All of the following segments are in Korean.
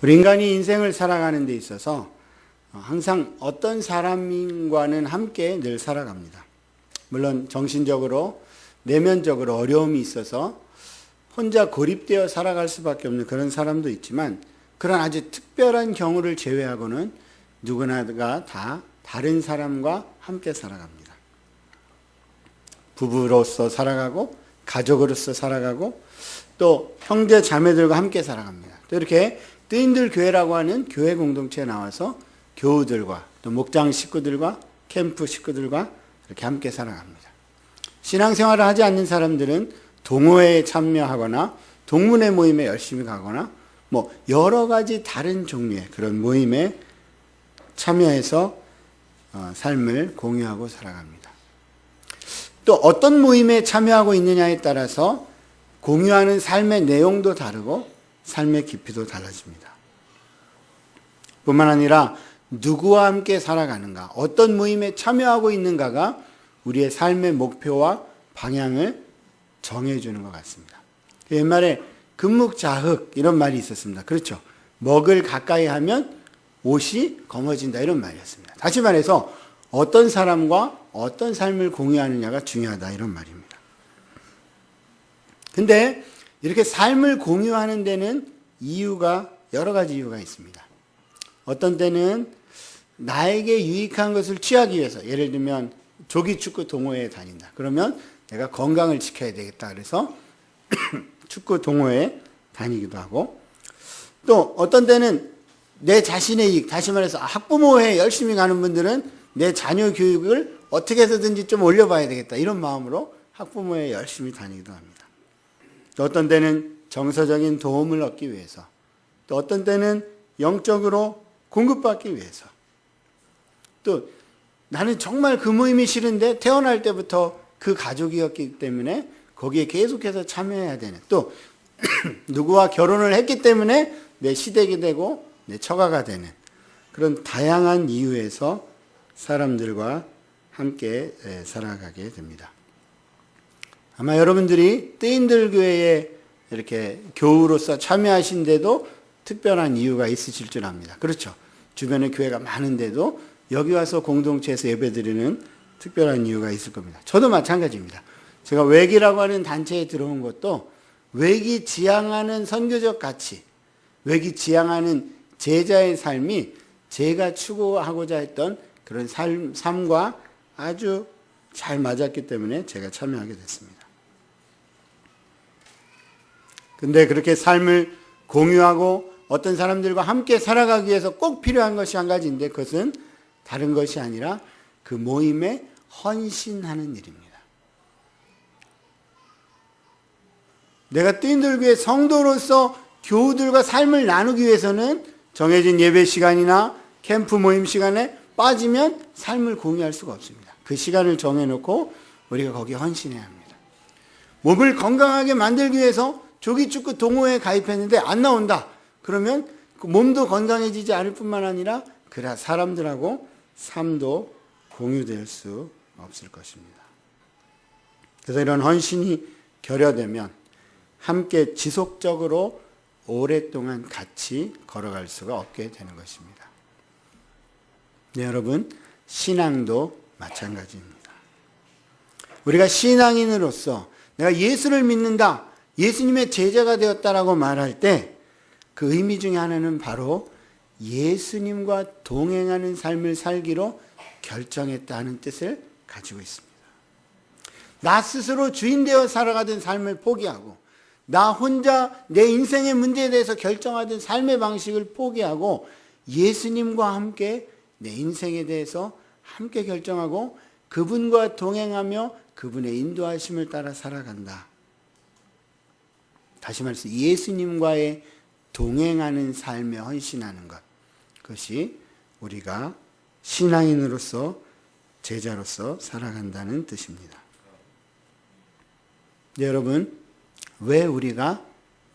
우리 인간이 인생을 살아가는 데 있어서 항상 어떤 사람과는 함께 늘 살아갑니다. 물론 정신적으로, 내면적으로 어려움이 있어서 혼자 고립되어 살아갈 수밖에 없는 그런 사람도 있지만, 그런 아주 특별한 경우를 제외하고는 누구나가 다 다른 사람과 함께 살아갑니다. 부부로서 살아가고, 가족으로서 살아가고, 또 형제 자매들과 함께 살아갑니다. 또 이렇게 뜨인들 교회라고 하는 교회 공동체에 나와서 교우들과 또 목장 식구들과 캠프 식구들과 이렇게 함께 살아갑니다. 신앙생활을 하지 않는 사람들은 동호회에 참여하거나 동문회 모임에 열심히 가거나 뭐 여러 가지 다른 종류의 그런 모임에 참여해서 삶을 공유하고 살아갑니다. 또 어떤 모임에 참여하고 있느냐에 따라서 공유하는 삶의 내용도 다르고 삶의 깊이도 달라집니다. 뿐만 아니라 누구와 함께 살아가는가, 어떤 모임에 참여하고 있는가가 우리의 삶의 목표와 방향을 정해주는 것 같습니다. 옛말에 금묵자흑 이런 말이 있었습니다. 그렇죠. 먹을 가까이 하면 옷이 검어진다 이런 말이었습니다. 다시 말해서 어떤 사람과 어떤 삶을 공유하느냐가 중요하다 이런 말입니다. 근데 이렇게 삶을 공유하는 데는 여러 가지 이유가 있습니다. 어떤 때는 나에게 유익한 것을 취하기 위해서, 예를 들면 조기축구 동호회에 다닌다. 그러면 내가 건강을 지켜야 되겠다. 그래서 축구 동호회에 다니기도 하고, 또 어떤 때는 내 자신의 이익, 다시 말해서 학부모회에 열심히 가는 분들은 내 자녀 교육을 어떻게 해서든지 좀 올려봐야 되겠다. 이런 마음으로 학부모회에 열심히 다니기도 합니다. 또 어떤 때는 정서적인 도움을 얻기 위해서, 또 어떤 때는 영적으로 공급받기 위해서, 또 나는 정말 그 모임이 싫은데 태어날 때부터 그 가족이었기 때문에 거기에 계속해서 참여해야 되는, 또 누구와 결혼을 했기 때문에 내 시댁이 되고 내 처가가 되는 그런 다양한 이유에서 사람들과 함께 살아가게 됩니다. 아마 여러분들이 뜨인들 교회에 이렇게 교우로서 참여하신데도 특별한 이유가 있으실 줄 압니다. 그렇죠. 주변에 교회가 많은데도 여기 와서 공동체에서 예배드리는 특별한 이유가 있을 겁니다. 저도 마찬가지입니다. 제가 외기라고 하는 단체에 들어온 것도 외기 지향하는 선교적 가치, 외기 지향하는 제자의 삶이 제가 추구하고자 했던 그런 삶과 아주 잘 맞았기 때문에 제가 참여하게 됐습니다. 근데 그렇게 삶을 공유하고 어떤 사람들과 함께 살아가기 위해서 꼭 필요한 것이 한 가지인데, 그것은 다른 것이 아니라 그 모임에 헌신하는 일입니다. 내가 뜨인들 교회 성도로서 교우들과 삶을 나누기 위해서는 정해진 예배 시간이나 캠프 모임 시간에 빠지면 삶을 공유할 수가 없습니다. 그 시간을 정해놓고 우리가 거기에 헌신해야 합니다. 몸을 건강하게 만들기 위해서 조기축구 동호회에 가입했는데 안 나온다. 그러면 그 몸도 건강해지지 않을 뿐만 아니라 사람들하고 삶도 공유될 수 없을 것입니다. 그래서 이런 헌신이 결여되면 함께 지속적으로 오랫동안 같이 걸어갈 수가 없게 되는 것입니다. 네, 여러분, 신앙도 마찬가지입니다. 우리가 신앙인으로서 내가 예수를 믿는다, 예수님의 제자가 되었다라고 말할 때 그 의미 중에 하나는 바로 예수님과 동행하는 삶을 살기로 결정했다는 뜻을 가지고 있습니다. 나 스스로 주인 되어 살아가던 삶을 포기하고, 나 혼자 내 인생의 문제에 대해서 결정하던 삶의 방식을 포기하고 예수님과 함께 내 인생에 대해서 함께 결정하고 그분과 동행하며 그분의 인도하심을 따라 살아간다. 다시 말해서 예수님과의 동행하는 삶에 헌신하는 것, 그것이 우리가 신앙인으로서 제자로서 살아간다는 뜻입니다. 네, 여러분, 왜 우리가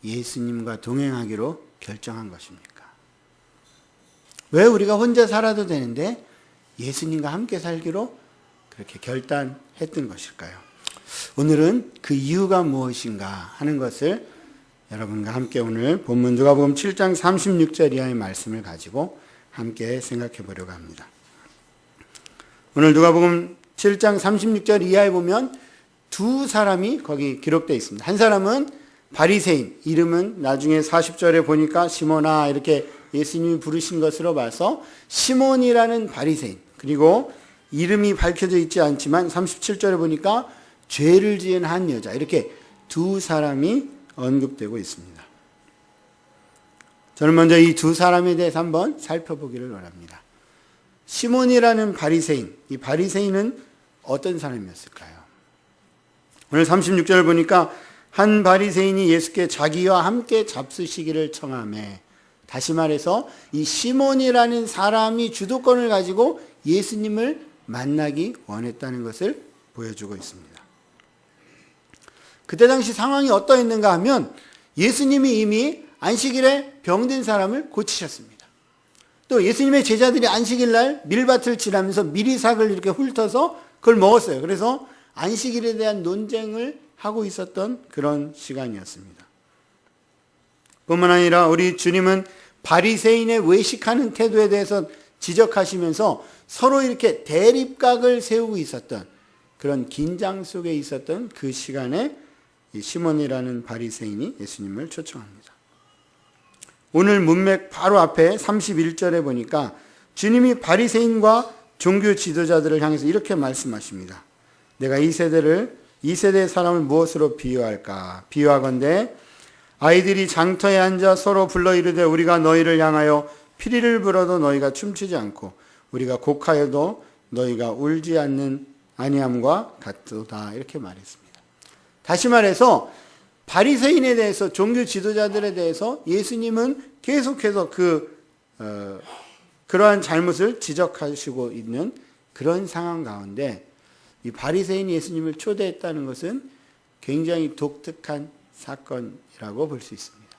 예수님과 동행하기로 결정한 것입니까? 왜 우리가 혼자 살아도 되는데 예수님과 함께 살기로 그렇게 결단했던 것일까요? 오늘은 그 이유가 무엇인가 하는 것을 여러분과 함께 오늘 본문 누가복음 7장 36절 이하의 말씀을 가지고 함께 생각해 보려고 합니다. 오늘 누가복음 7장 36절 이하에 보면 두 사람이 거기 기록되어 있습니다. 한 사람은 바리새인, 이름은 나중에 40절에 보니까 시몬아 이렇게 예수님이 부르신 것으로 봐서 시몬이라는 바리새인, 그리고 이름이 밝혀져 있지 않지만 37절에 보니까 죄를 지은 한 여자, 이렇게 두 사람이 언급되고 있습니다. 저는 먼저 이 두 사람에 대해서 한번 살펴보기를 원합니다. 시몬이라는 바리새인, 이 바리새인은 어떤 사람이었을까요? 오늘 36절을 보니까 한 바리새인이 예수께 자기와 함께 잡수시기를 청하매, 다시 말해서 이 시몬이라는 사람이 주도권을 가지고 예수님을 만나기 원했다는 것을 보여주고 있습니다. 그때 당시 상황이 어떠했는가 하면 예수님이 이미 안식일에 병든 사람을 고치셨습니다. 또 예수님의 제자들이 안식일 날 밀밭을 지나면서 미리삭을 이렇게 훑어서 그걸 먹었어요. 그래서 안식일에 대한 논쟁을 하고 있었던 그런 시간이었습니다. 뿐만 아니라 우리 주님은 바리새인의 외식하는 태도에 대해서 지적하시면서 서로 이렇게 대립각을 세우고 있었던 그런 긴장 속에 있었던 그 시간에 이 시몬이라는 바리새인이 예수님을 초청합니다. 오늘 문맥 바로 앞에 31절에 보니까 주님이 바리새인과 종교 지도자들을 향해서 이렇게 말씀하십니다. 내가 이 세대의 사람을 무엇으로 비유할까? 비유하건대 아이들이 장터에 앉아 서로 불러 이르되 우리가 너희를 향하여 피리를 불어도 너희가 춤추지 않고 우리가 곡하여도 너희가 울지 아니함과 같도다, 이렇게 말했습니다. 다시 말해서 바리새인에 대해서, 종교 지도자들에 대해서 예수님은 계속해서 그러한 잘못을 지적하시고 있는 그런 상황 가운데 이 바리새인이 예수님을 초대했다는 것은 굉장히 독특한 사건이라고 볼 수 있습니다.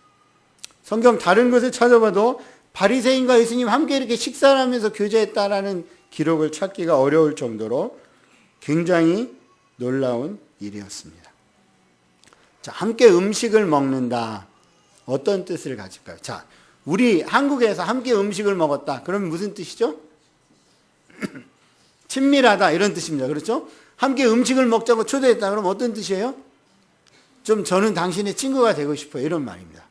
성경 다른 곳에 찾아봐도 바리새인과 예수님 함께 이렇게 식사를 하면서 교제했다라는 기록을 찾기가 어려울 정도로 굉장히 놀라운 일이었습니다. 자, 함께 음식을 먹는다. 어떤 뜻을 가질까요? 자, 우리 한국에서 함께 음식을 먹었다. 그러면 무슨 뜻이죠? 친밀하다, 이런 뜻입니다. 그렇죠? 함께 음식을 먹자고 초대했다. 그럼 어떤 뜻이에요? 좀 저는 당신의 친구가 되고 싶어요, 이런 말입니다.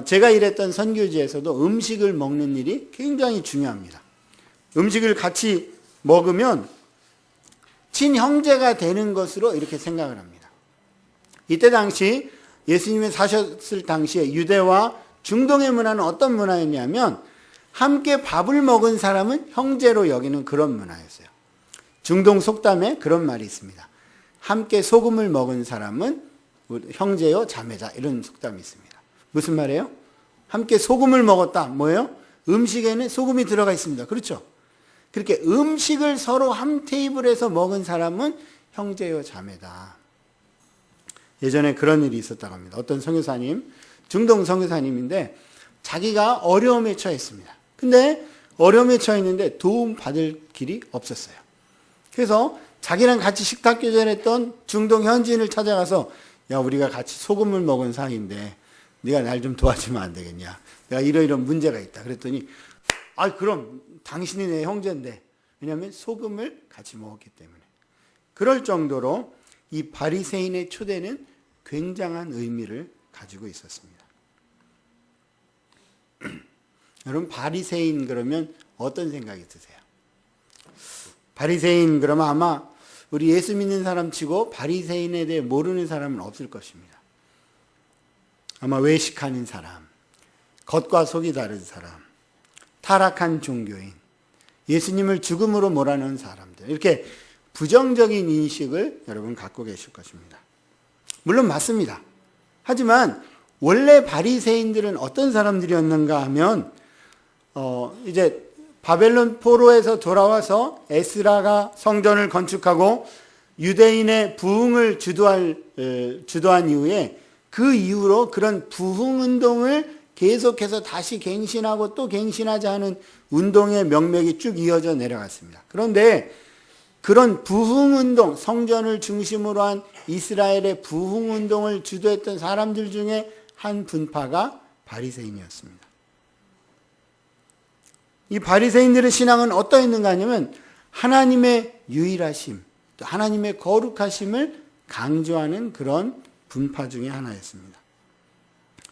제가 일했던 선교지에서도 음식을 먹는 일이 굉장히 중요합니다. 음식을 같이 먹으면 친형제가 되는 것으로 이렇게 생각을 합니다. 이때 당시 예수님이 사셨을 당시에 유대와 중동의 문화는 어떤 문화였냐면 함께 밥을 먹은 사람은 형제로 여기는 그런 문화였어요. 중동 속담에 그런 말이 있습니다. 함께 소금을 먹은 사람은 형제요 자매다, 이런 속담이 있습니다. 무슨 말이에요? 함께 소금을 먹었다. 뭐예요? 음식에는 소금이 들어가 있습니다. 그렇죠? 그렇게 음식을 서로 한 테이블에서 먹은 사람은 형제요 자매다. 예전에 그런 일이 있었다고 합니다. 어떤 선교사님, 중동 선교사님인데 자기가 어려움에 처했습니다. 근데 어려움에 처했는데 도움 받을 길이 없었어요. 그래서 자기랑 같이 식탁 교제했던 중동 현지인을 찾아가서 야, 우리가 같이 소금을 먹은 사이인데 네가 날 좀 도와주면 안 되겠냐? 내가 이런 문제가 있다. 그랬더니 그럼 당신이 내 형제인데, 왜냐하면 소금을 같이 먹었기 때문에. 그럴 정도로 이 바리새인의 초대는 굉장한 의미를 가지고 있었습니다. 여러분, 바리새인 그러면 어떤 생각이 드세요? 바리새인 그러면 아마 우리 예수 믿는 사람 치고 바리새인에 대해 모르는 사람은 없을 것입니다. 아마 외식하는 사람, 겉과 속이 다른 사람, 타락한 종교인, 예수님을 죽음으로 몰아넣은 사람들, 이렇게 부정적인 인식을 여러분 갖고 계실 것입니다. 물론 맞습니다. 하지만 원래 바리새인들은 어떤 사람들이었는가 하면 이제 바벨론 포로에서 돌아와서 에스라가 성전을 건축하고 유대인의 부흥을 주도한 이후에 그 이후로 그런 부흥운동을 계속해서 다시 갱신하고 또 갱신하자 하는 운동의 명맥이 쭉 이어져 내려갔습니다. 그런데 그런 부흥운동, 성전을 중심으로 한 이스라엘의 부흥운동을 주도했던 사람들 중에 한 분파가 바리새인이었습니다. 이 바리새인들의 신앙은 어떠했는가 하냐면 하나님의 유일하심, 또 하나님의 거룩하심을 강조하는 그런 분파 중에 하나였습니다.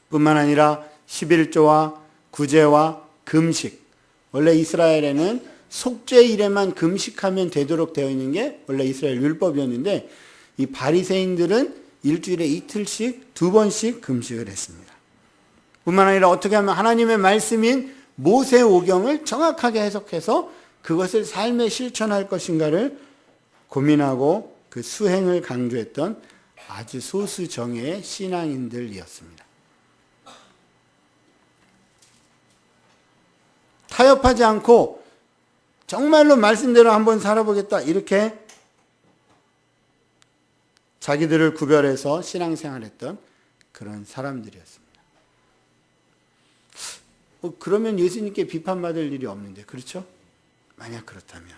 뿐만 아니라 11조와 구제와 금식, 원래 이스라엘에는 속죄일에만 금식하면 되도록 되어 있는 게 원래 이스라엘 율법이었는데 이 바리새인들은 일주일에 이틀씩 2번씩 금식을 했습니다. 뿐만 아니라 어떻게 하면 하나님의 말씀인 모세오경을 정확하게 해석해서 그것을 삶에 실천할 것인가를 고민하고 그 수행을 강조했던 아주 소수 정예의 신앙인들이었습니다. 타협하지 않고 정말로 말씀대로 한번 살아보겠다 이렇게 자기들을 구별해서 신앙생활했던 그런 사람들이었습니다. 그러면 예수님께 비판받을 일이 없는데, 그렇죠? 만약 그렇다면.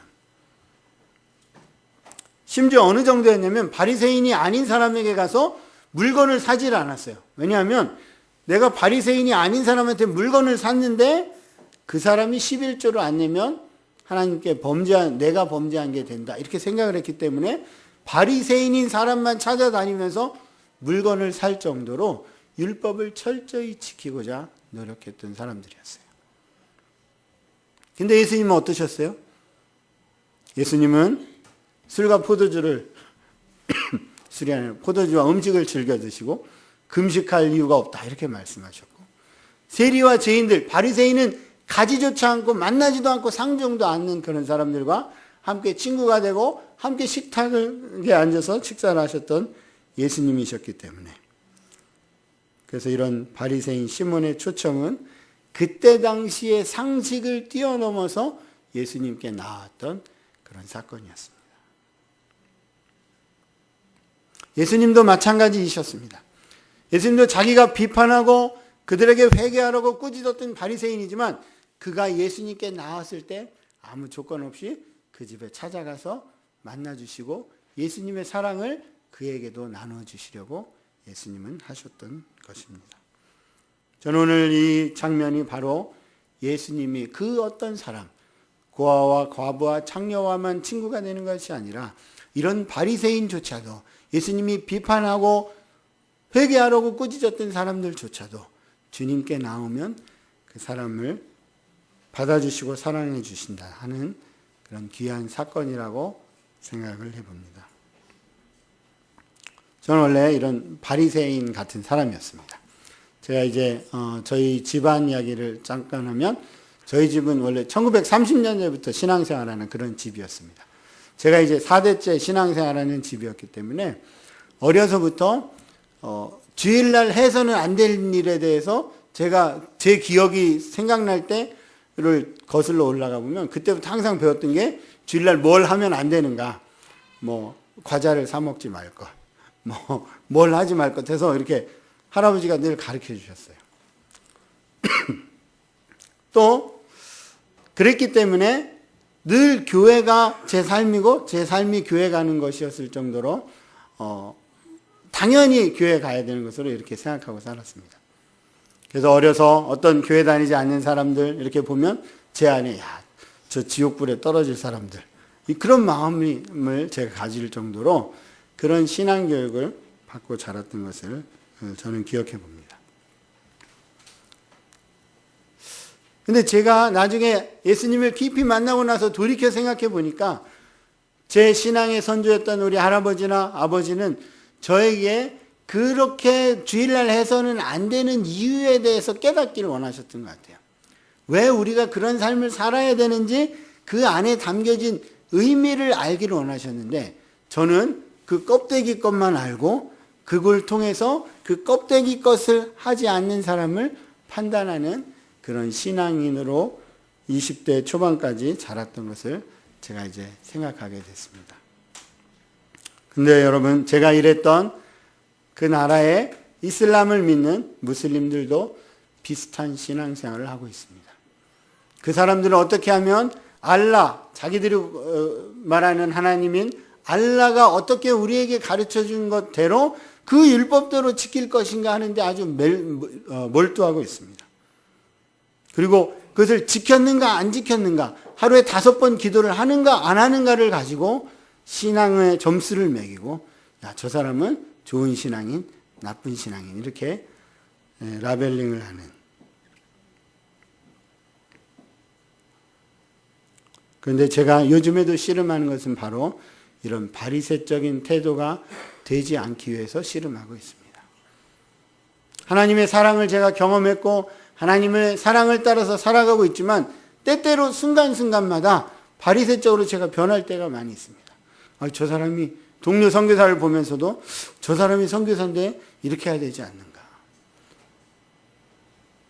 심지어 어느 정도였냐면 바리새인이 아닌 사람에게 가서 물건을 사질 않았어요. 왜냐하면 내가 바리새인이 아닌 사람한테 물건을 샀는데 그 사람이 11조를 안 내면 하나님께 내가 범죄한 게 된다 이렇게 생각을 했기 때문에 바리새인인 사람만 찾아다니면서 물건을 살 정도로 율법을 철저히 지키고자 노력했던 사람들이었어요. 근데 예수님은 어떠셨어요? 예수님은 술과 포도주를 술이 포도주와 음식을 즐겨 드시고 금식할 이유가 없다 이렇게 말씀하셨고, 세리와 죄인들, 바리새인은 가지조차 않고 만나지도 않고 상종도 않는 그런 사람들과 함께 친구가 되고 함께 식탁에 앉아서 식사를 하셨던 예수님이셨기 때문에, 그래서 이런 바리새인 시몬의 초청은 그때 당시의 상식을 뛰어넘어서 예수님께 나왔던 그런 사건이었습니다. 예수님도 마찬가지이셨습니다. 예수님도 자기가 비판하고 그들에게 회개하라고 꾸짖었던 바리새인이지만 그가 예수님께 나왔을 때 아무 조건 없이 그 집에 찾아가서 만나주시고 예수님의 사랑을 그에게도 나눠주시려고 예수님은 하셨던 것입니다. 저는 오늘 이 장면이 바로 예수님이 그 어떤 사람, 고아와 과부와 창녀와만 친구가 되는 것이 아니라 이런 바리새인조차도 예수님이 비판하고 회개하라고 꾸짖었던 사람들조차도 주님께 나오면 그 사람을 받아주시고 사랑해 주신다 하는 그런 귀한 사건이라고 생각을 해봅니다. 저는 원래 이런 바리새인 같은 사람이었습니다. 제가 이제 저희 집안 이야기를 잠깐 하면 저희 집은 원래 1930년대부터 신앙생활하는 그런 집이었습니다. 제가 이제 4대째 신앙생활하는 집이었기 때문에 어려서부터 주일날 해서는 안 될 일에 대해서 제가 제 기억이 생각날 때를 거슬러 올라가 보면 그때부터 항상 배웠던 게 주일날 뭘 하면 안 되는가, 뭐 과자를 사 먹지 말 것, 뭐 뭘 하지 말 것 해서 이렇게 할아버지가 늘 가르쳐 주셨어요. 또 그랬기 때문에 늘 교회가 제 삶이고 제 삶이 교회 가는 것이었을 정도로 당연히 교회 가야 되는 것으로 이렇게 생각하고 살았습니다. 그래서 어려서 어떤 교회 다니지 않는 사람들 이렇게 보면 제 안에 저 지옥불에 떨어질 사람들, 그런 마음을 제가 가질 정도로 그런 신앙교육을 받고 자랐던 것을 저는 기억해 봅니다. 근데 제가 나중에 예수님을 깊이 만나고 나서 돌이켜 생각해 보니까 제 신앙의 선조였던 우리 할아버지나 아버지는 저에게 그렇게 주일날 해서는 안 되는 이유에 대해서 깨닫기를 원하셨던 것 같아요. 왜 우리가 그런 삶을 살아야 되는지 그 안에 담겨진 의미를 알기를 원하셨는데, 저는 그 껍데기 것만 알고 그걸 통해서 그 껍데기 것을 하지 않는 사람을 판단하는 그런 신앙인으로 20대 초반까지 자랐던 것을 제가 이제 생각하게 됐습니다. 근데 여러분, 제가 일했던 그 나라에 이슬람을 믿는 무슬림들도 비슷한 신앙생활을 하고 있습니다. 그 사람들은 어떻게 하면 알라, 자기들이 말하는 하나님인 알라가 어떻게 우리에게 가르쳐 준 것대로 그 율법대로 지킬 것인가 하는데 아주 몰두하고 있습니다. 그리고 그것을 지켰는가 안 지켰는가, 하루에 5번 기도를 하는가 안 하는가를 가지고 신앙의 점수를 매기고, 야, 저 사람은 좋은 신앙인, 나쁜 신앙인, 이렇게 라벨링을 하는. 그런데 제가 요즘에도 씨름하는 것은 바로 이런 바리새적인 태도가 되지 않기 위해서 씨름하고 있습니다. 하나님의 사랑을 제가 경험했고 하나님의 사랑을 따라서 살아가고 있지만 때때로 순간순간마다 바리새적으로 제가 변할 때가 많이 있습니다. 저 사람이, 동료 선교사를 보면서도 저 사람이 선교사인데 이렇게 해야 되지 않는가.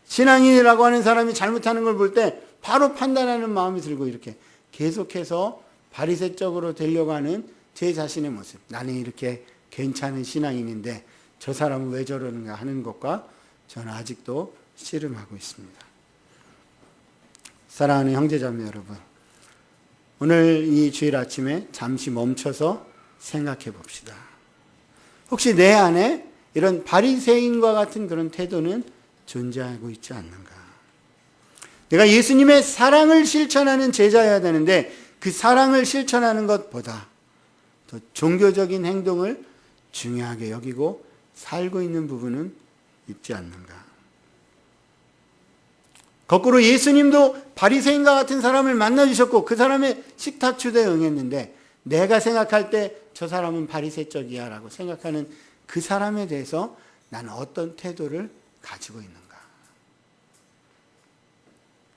신앙인이라고 하는 사람이 잘못하는 걸 볼 때 바로 판단하는 마음이 들고, 이렇게 계속해서 바리새적으로 되려고 하는 제 자신의 모습, 나는 이렇게 괜찮은 신앙인인데 저 사람은 왜 저러는가 하는 것과 저는 아직도 씨름하고 있습니다. 사랑하는 형제자매 여러분, 오늘 이 주일 아침에 잠시 멈춰서 생각해 봅시다. 혹시 내 안에 이런 바리새인과 같은 그런 태도는 존재하고 있지 않는가? 내가 예수님의 사랑을 실천하는 제자여야 되는데 그 사랑을 실천하는 것보다 더 종교적인 행동을 중요하게 여기고 살고 있는 부분은 있지 않는가? 거꾸로 예수님도 바리새인과 같은 사람을 만나주셨고 그 사람의 식탁 초대에 응했는데, 내가 생각할 때 저 사람은 바리새적이야 라고 생각하는 그 사람에 대해서 나는 어떤 태도를 가지고 있는가?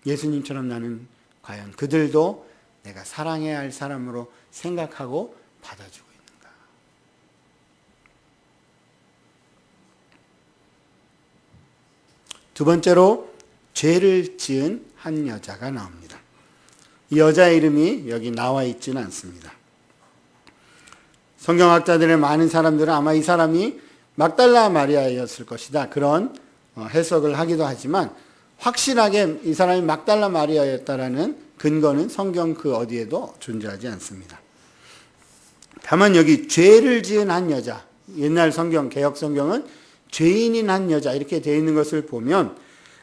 예수님처럼 나는 과연 그들도 내가 사랑해야 할 사람으로 생각하고 받아주고 있는가? 두 번째로 죄를 지은 한 여자가 나옵니다. 이 여자의 이름이 여기 나와 있지는 않습니다. 성경학자들의 많은 사람들은 아마 이 사람이 막달라 마리아였을 것이다, 그런 해석을 하기도 하지만 확실하게 이 사람이 막달라 마리아였다라는 근거는 성경 그 어디에도 존재하지 않습니다. 다만 여기 죄를 지은 한 여자, 옛날 성경, 개역 성경은 죄인인 한 여자 이렇게 되어 있는 것을 보면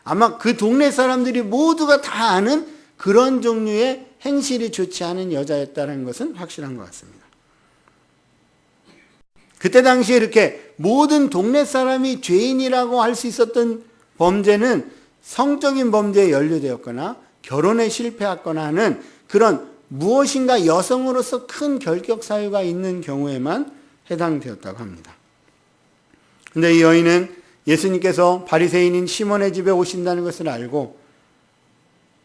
아마 그 동네 사람들이 모두가 다 아는 그런 종류의 행실이 좋지 않은 여자였다는 것은 확실한 것 같습니다. 그때 당시에 이렇게 모든 동네 사람이 죄인이라고 할 수 있었던 범죄는 성적인 범죄에 연루되었거나 결혼에 실패했거나 하는 그런 무엇인가 여성으로서 큰 결격 사유가 있는 경우에만 해당되었다고 합니다. 그런데 이 여인은 예수님께서 바리새인인 시몬의 집에 오신다는 것을 알고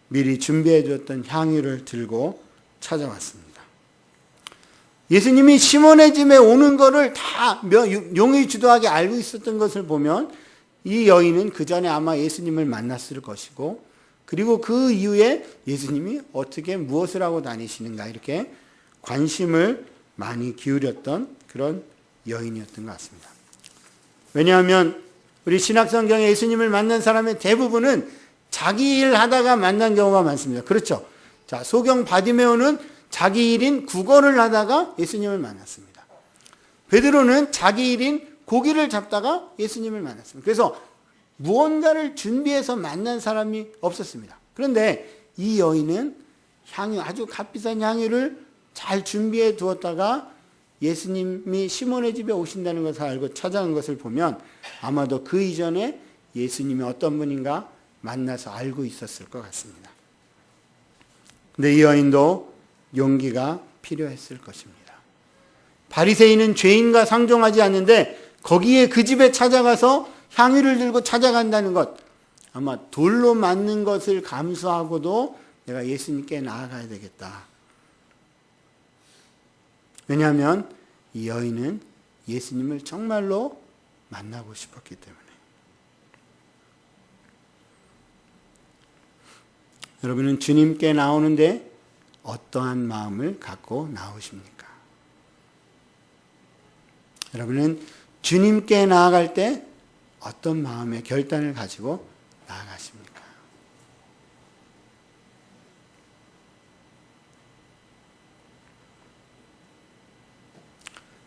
미리 준비해 주었던 향유를 들고 찾아왔습니다. 예수님이 시몬의 집에 오는 것을 다 용의주도하게 알고 있었던 것을 보면 이 여인은 그 전에 아마 예수님을 만났을 것이고, 그리고 그 이후에 예수님이 어떻게 무엇을 하고 다니시는가 이렇게 관심을 많이 기울였던 그런 여인이었던 것 같습니다. 왜냐하면 우리 신약성경에 예수님을 만난 사람의 대부분은 자기 일 하다가 만난 경우가 많습니다. 그렇죠? 자, 소경 바디메오는 자기 일인 국어를 하다가 예수님을 만났습니다. 베드로는 자기 일인 고기를 잡다가 예수님을 만났습니다. 그래서 무언가를 준비해서 만난 사람이 없었습니다. 그런데 이 여인은 향유, 아주 값비싼 향유를 잘 준비해 두었다가 예수님이 시몬의 집에 오신다는 것을 알고 찾아간 것을 보면 아마도 그 이전에 예수님이 어떤 분인가 만나서 알고 있었을 것 같습니다. 근데 이 여인도 용기가 필요했을 것입니다. 바리새인은 죄인과 상종하지 않는데 거기에 그 집에 찾아가서 향유를 들고 찾아간다는 것, 아마 돌로 맞는 것을 감수하고도 내가 예수님께 나아가야 되겠다. 왜냐하면 이 여인은 예수님을 정말로 만나고 싶었기 때문에. 여러분은 주님께 나오는데 어떠한 마음을 갖고 나오십니까? 여러분은 주님께 나아갈 때 어떤 마음의 결단을 가지고 나아가십니까?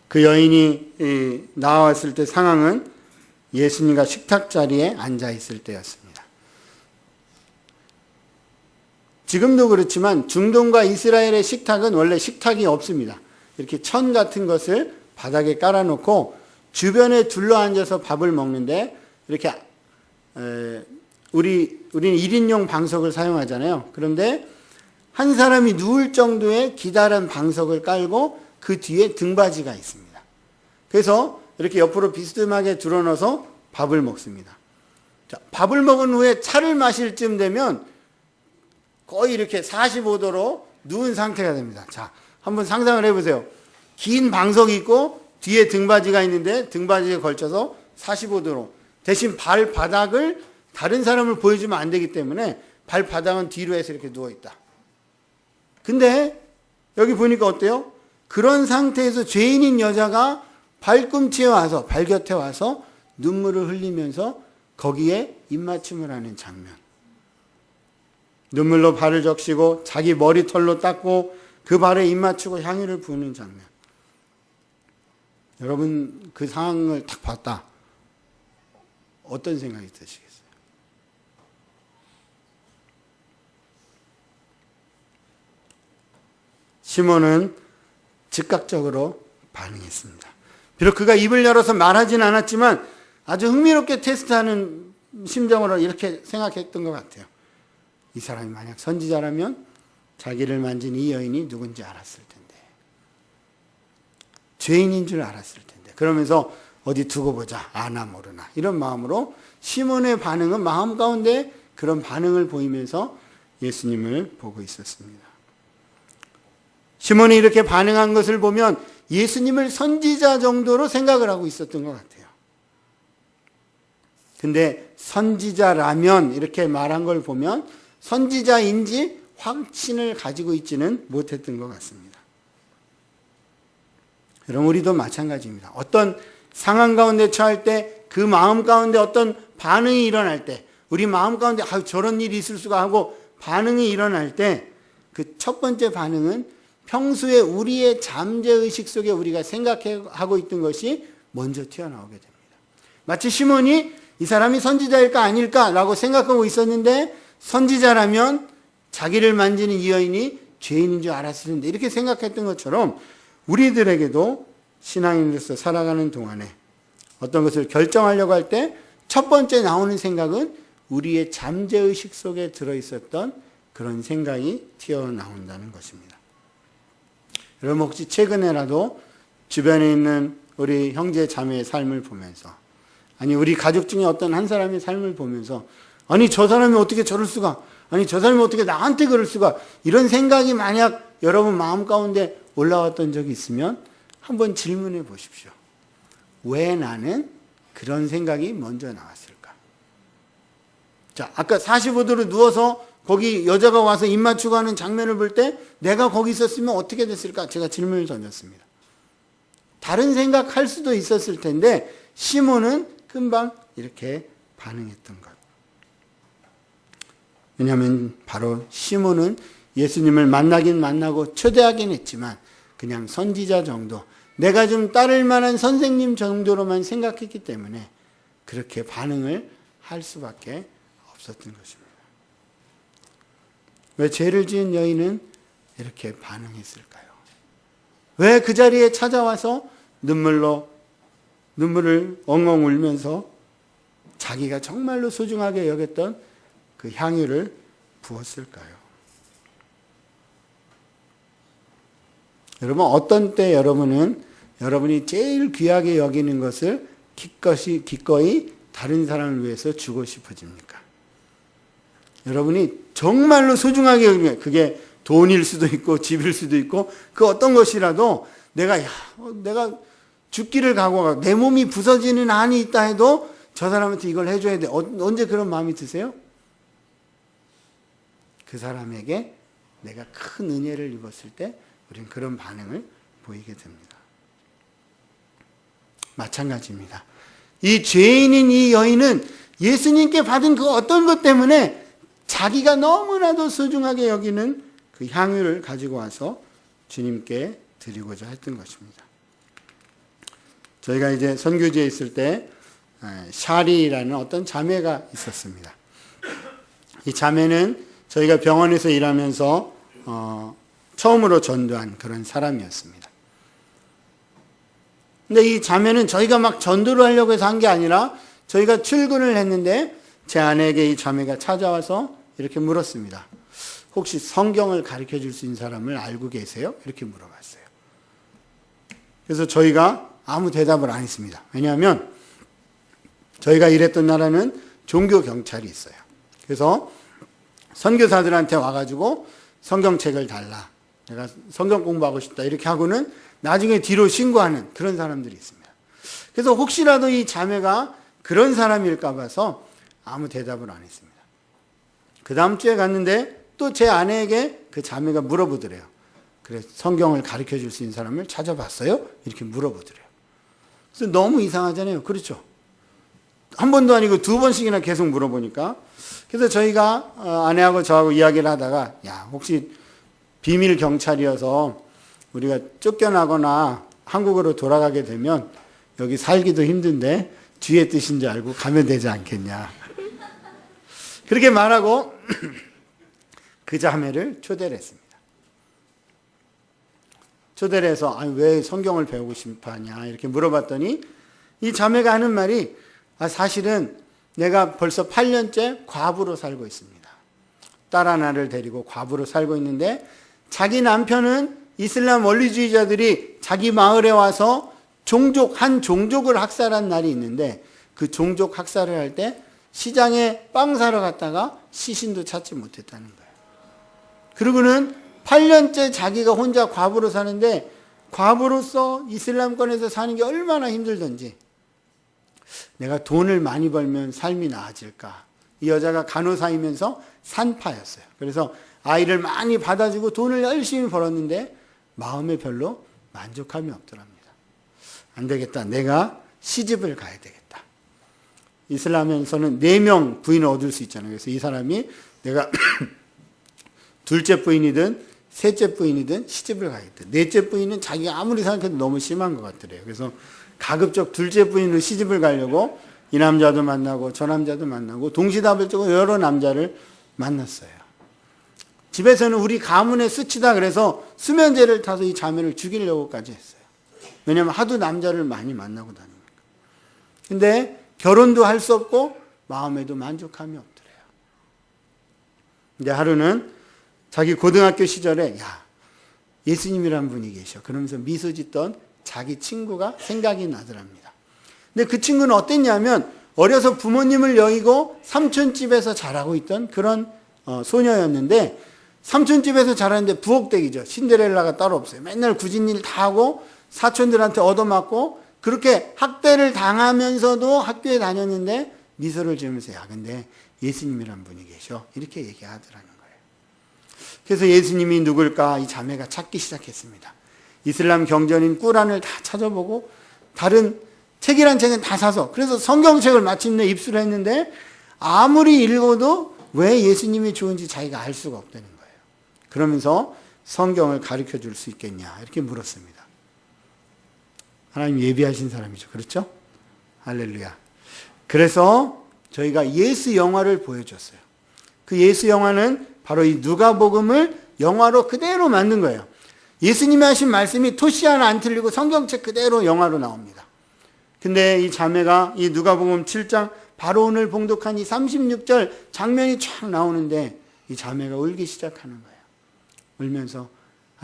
그 여인이 나왔을 때 상황은 예수님과 식탁 자리에 앉아 있을 때였습니다. 지금도 그렇지만 중동과 이스라엘의 식탁은 원래 식탁이 없습니다. 이렇게 천 같은 것을 바닥에 깔아놓고 주변에 둘러앉아서 밥을 먹는데, 이렇게 우리는 1인용 방석을 사용하잖아요. 그런데 한 사람이 누울 정도의 기다란 방석을 깔고 그 뒤에 등받이가 있습니다. 그래서 이렇게 옆으로 비스듬하게 들어넣어서 밥을 먹습니다. 자, 밥을 먹은 후에 차를 마실 쯤 되면 거의 이렇게 45도로 누운 상태가 됩니다. 자, 한번 상상을 해보세요. 긴 방석이 있고 뒤에 등받이가 있는데 등받이에 걸쳐서 45도로, 대신 발바닥을 다른 사람을 보여주면 안 되기 때문에 발바닥은 뒤로 해서 이렇게 누워있다. 근데 여기 보니까 어때요? 그런 상태에서 죄인인 여자가 발꿈치에 와서, 발 곁에 와서 눈물을 흘리면서 거기에 입맞춤을 하는 장면. 눈물로 발을 적시고 자기 머리털로 닦고 그 발에 입맞추고 향유를 부으는 장면. 여러분 그 상황을 딱 봤다. 어떤 생각이 드시겠어요? 시몬은 즉각적으로 반응했습니다. 비록 그가 입을 열어서 말하진 않았지만 아주 흥미롭게 테스트하는 심정으로 이렇게 생각했던 것 같아요. 이 사람이 만약 선지자라면 자기를 만진 이 여인이 누군지 알았을 텐데, 죄인인 줄 알았을 텐데, 그러면서 어디 두고 보자, 아나 모르나, 이런 마음으로 시몬의 반응은 마음 가운데 그런 반응을 보이면서 예수님을 보고 있었습니다. 시몬이 이렇게 반응한 것을 보면 예수님을 선지자 정도로 생각을 하고 있었던 것 같아요. 근데 선지자라면 이렇게 말한 걸 보면 선지자인지 확신을 가지고 있지는 못했던 것 같습니다. 여러분, 우리도 마찬가지입니다. 어떤 상황 가운데 처할 때 그 마음 가운데 어떤 반응이 일어날 때, 우리 마음 가운데 저런 일이 있을 수가 하고 반응이 일어날 때 그 첫 번째 반응은 평소에 우리의 잠재의식 속에 우리가 생각하고 있던 것이 먼저 튀어나오게 됩니다. 마치 시몬이 이 사람이 선지자일까 아닐까 라고 생각하고 있었는데, 선지자라면 자기를 만지는 이 여인이 죄인인 줄 알았을 텐데 이렇게 생각했던 것처럼 우리들에게도 신앙인으로서 살아가는 동안에 어떤 것을 결정하려고 할 때 첫 번째 나오는 생각은 우리의 잠재의식 속에 들어있었던 그런 생각이 튀어나온다는 것입니다. 여러분 혹시 최근에라도 주변에 있는 우리 형제 자매의 삶을 보면서, 아니 우리 가족 중에 어떤 한 사람의 삶을 보면서, 아니 저 사람이 어떻게 저럴 수가, 아니 저 사람이 어떻게 나한테 그럴 수가, 이런 생각이 만약 여러분 마음 가운데 올라왔던 적이 있으면 한번 질문해 보십시오. 왜 나는 그런 생각이 먼저 나왔을까? 자, 아까 45도로 누워서 거기 여자가 와서 입 맞추고 하는 장면을 볼 때 내가 거기 있었으면 어떻게 됐을까? 제가 질문을 던졌습니다. 다른 생각할 수도 있었을 텐데 시몬은 금방 이렇게 반응했던 것. 왜냐하면 바로 시몬은 예수님을 만나긴 만나고 초대하긴 했지만 그냥 선지자 정도, 내가 좀 따를 만한 선생님 정도로만 생각했기 때문에 그렇게 반응을 할 수밖에 없었던 것입니다. 왜 죄를 지은 여인은 이렇게 반응했을까요? 왜 그 자리에 찾아와서 눈물을 엉엉 울면서 자기가 정말로 소중하게 여겼던 그 향유를 부었을까요? 여러분, 어떤 때 여러분이 제일 귀하게 여기는 것을 기꺼이 다른 사람을 위해서 주고 싶어집니까? 여러분이 정말로 소중하게 여기는, 그게 돈일 수도 있고 집일 수도 있고 그 어떤 것이라도 내가 죽기를 각오하고 내 몸이 부서지는 한이 있다 해도 저 사람한테 이걸 해줘야 돼. 언제 그런 마음이 드세요? 그 사람에게 내가 큰 은혜를 입었을 때 우리는 그런 반응을 보이게 됩니다. 마찬가지입니다. 이 죄인인 이 여인은 예수님께 받은 그 어떤 것 때문에 자기가 너무나도 소중하게 여기는 그 향유를 가지고 와서 주님께 드리고자 했던 것입니다. 저희가 이제 선교지에 있을 때 샤리라는 어떤 자매가 있었습니다. 이 자매는 저희가 병원에서 일하면서 처음으로 전도한 그런 사람이었습니다. 근데 이 자매는 저희가 막 전도를 하려고 해서 한 게 아니라 저희가 출근을 했는데 제 아내에게 이 자매가 찾아와서 이렇게 물었습니다. 혹시 성경을 가르쳐 줄 수 있는 사람을 알고 계세요? 이렇게 물어봤어요. 그래서 저희가 아무 대답을 안 했습니다. 왜냐하면 저희가 일했던 나라는 종교 경찰이 있어요. 그래서 선교사들한테 와가지고 성경책을 달라. 내가 성경 공부하고 싶다. 이렇게 하고는 나중에 뒤로 신고하는 그런 사람들이 있습니다. 그래서 혹시라도 이 자매가 그런 사람일까 봐서 아무 대답을 안 했습니다. 그 다음 주에 갔는데 또 제 아내에게 그 자매가 물어보더래요. 그래서 성경을 가르쳐 줄 수 있는 사람을 찾아봤어요? 이렇게 물어보더래요. 그래서 너무 이상하잖아요. 그렇죠? 한 번도 아니고 두 번씩이나 계속 물어보니까 그래서 저희가 아내하고 저하고 이야기를 하다가 야 혹시 비밀 경찰이어서 우리가 쫓겨나거나 한국으로 돌아가게 되면 여기 살기도 힘든데 주의 뜻인지 알고 가면 되지 않겠냐. 그렇게 말하고 그 자매를 초대를 했습니다. 초대를 해서 왜 성경을 배우고 싶어 하냐 이렇게 물어봤더니 이 자매가 하는 말이 사실은 내가 벌써 8년째 과부로 살고 있습니다. 딸 하나를 데리고 과부로 살고 있는데 자기 남편은 이슬람 원리주의자들이 자기 마을에 와서 한 종족을 학살한 날이 있는데 그 종족 학살을 할 때 시장에 빵 사러 갔다가 시신도 찾지 못했다는 거예요. 그리고는 8년째 자기가 혼자 과부로 사는데 과부로서 이슬람권에서 사는 게 얼마나 힘들던지 내가 돈을 많이 벌면 삶이 나아질까. 이 여자가 간호사이면서 산파였어요. 그래서 아이를 많이 받아주고 돈을 열심히 벌었는데 마음에 별로 만족함이 없더랍니다. 안 되겠다. 내가 시집을 가야 되겠다. 이슬람에서는 4명 부인을 얻을 수 있잖아요. 그래서 이 사람이 내가 둘째 부인이든 셋째 부인이든 시집을 가야겠다. 넷째 부인은 자기가 아무리 생각해도 너무 심한 것 같더래요. 그래서 가급적 둘째 부인으로 시집을 가려고 이 남자도 만나고 저 남자도 만나고 동시다발적으로 여러 남자를 만났어요. 집에서는 우리 가문에 스치다 그래서 수면제를 타서 이 자매를 죽이려고까지 했어요. 왜냐하면 하도 남자를 많이 만나고 다니니까. 근데 결혼도 할 수 없고 마음에도 만족함이 없더래요. 근데 하루는 자기 고등학교 시절에 예수님이란 분이 계셔. 그러면서 미소 짓던 자기 친구가 생각이 나더랍니다. 근데 그 친구는 어땠냐면 어려서 부모님을 여의고 삼촌집에서 자라고 있던 그런 소녀였는데 삼촌집에서 자라는데 부엌댁이죠. 신데렐라가 따로 없어요. 맨날 굳은 일 다 하고 사촌들한테 얻어맞고 그렇게 학대를 당하면서도 학교에 다녔는데 미소를 지으면서 근데 예수님이란 분이 계셔. 이렇게 얘기하더라는 거예요. 그래서 예수님이 누굴까 이 자매가 찾기 시작했습니다. 이슬람 경전인 꾸란을 다 찾아보고 다른 책이란 책은 다 사서 그래서 성경책을 마침내 입수를 했는데 아무리 읽어도 왜 예수님이 좋은지 자기가 알 수가 없다는 거예요. 그러면서 성경을 가르쳐 줄 수 있겠냐 이렇게 물었습니다. 하나님 예비하신 사람이죠. 그렇죠? 할렐루야. 그래서 저희가 예수 영화를 보여줬어요. 그 예수 영화는 바로 이 누가복음을 영화로 그대로 만든 거예요. 예수님이 하신 말씀이 토시 하나 안 틀리고 성경책 그대로 영화로 나옵니다. 근데 이 자매가 이 누가복음 7장 바로 오늘 봉독한 이 36절 장면이 쫙 나오는데 이 자매가 울기 시작하는 거예요. 울면서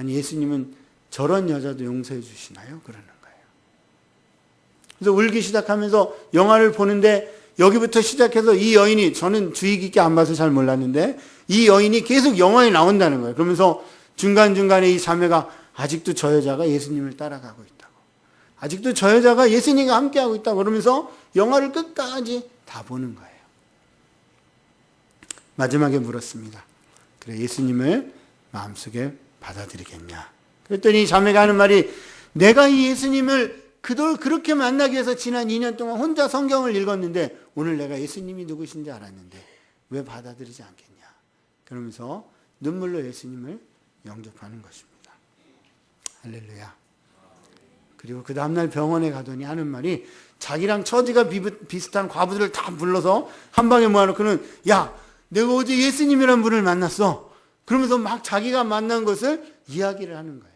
예수님은 저런 여자도 용서해 주시나요? 그러는 거예요. 그래서 울기 시작하면서 영화를 보는데 여기부터 시작해서 이 여인이 저는 주의 깊게 안 봐서 잘 몰랐는데 이 여인이 계속 영화에 나온다는 거예요. 그러면서 중간중간에 이 자매가 아직도 저 여자가 예수님을 따라가고 있다고. 아직도 저 여자가 예수님과 함께하고 있다고 그러면서 영화를 끝까지 다 보는 거예요. 마지막에 물었습니다. 그래 예수님을 마음속에 받아들이겠냐. 그랬더니 이 자매가 하는 말이 내가 이 예수님을 그렇게 만나기 위해서 지난 2년 동안 혼자 성경을 읽었는데 오늘 내가 예수님이 누구신지 알았는데 왜 받아들이지 않겠냐. 그러면서 눈물로 예수님을 영접하는 것입니다. 할렐루야. 그리고 그 다음날 병원에 가더니 하는 말이 자기랑 처지가 비슷한 과부들을 다 불러서 한 방에 모아놓고는 야, 내가 어제 예수님이라는 분을 만났어. 그러면서 막 자기가 만난 것을 이야기를 하는 거예요.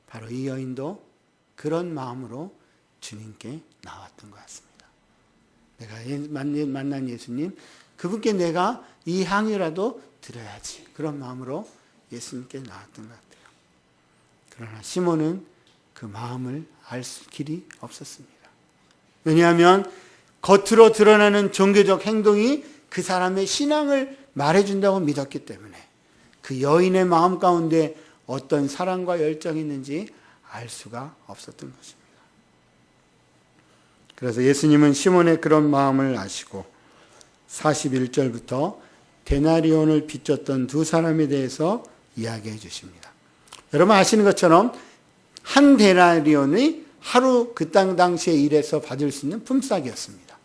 바로 이 여인도 그런 마음으로 주님께 나왔던 것 같습니다. 내가 만난 예수님, 그분께 내가 이 향유라도 드려야지. 그런 마음으로 예수님께 나왔던 것 같아요. 그러나 시몬은 그 마음을 알 길이 없었습니다. 왜냐하면 겉으로 드러나는 종교적 행동이 그 사람의 신앙을 말해준다고 믿었기 때문에 그 여인의 마음 가운데 어떤 사랑과 열정이 있는지 알 수가 없었던 것입니다. 그래서 예수님은 시몬의 그런 마음을 아시고 41절부터 데나리온을 빚졌던 두 사람에 대해서 이야기해 주십니다. 여러분 아시는 것처럼 한 데나리온이 하루 그 땅 당시에 일해서 받을 수 있는 품삯이었습니다.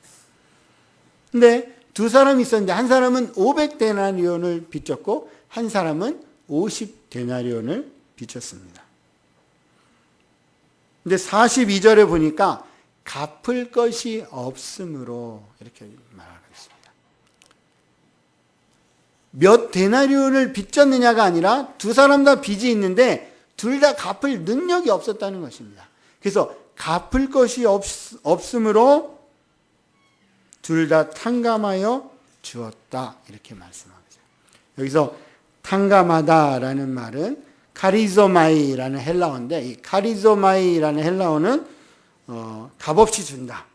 근데 두 사람이 있었는데 한 사람은 500데나리온을 빚졌고 한 사람은 50데나리온을 빚졌습니다. 근데 42절에 보니까 갚을 것이 없으므로 이렇게 말하고 있습니다. 몇 데나리온을 빚졌느냐가 아니라 두 사람 다 빚이 있는데 둘 다 갚을 능력이 없었다는 것입니다. 그래서 갚을 것이 없으므로 둘 다 탕감하여 주었다 이렇게 말씀하고 있어요. 여기서 탕감하다라는 말은 카리조마이라는 헬라어인데 이 카리조마이라는 헬라어는 값없이 준다,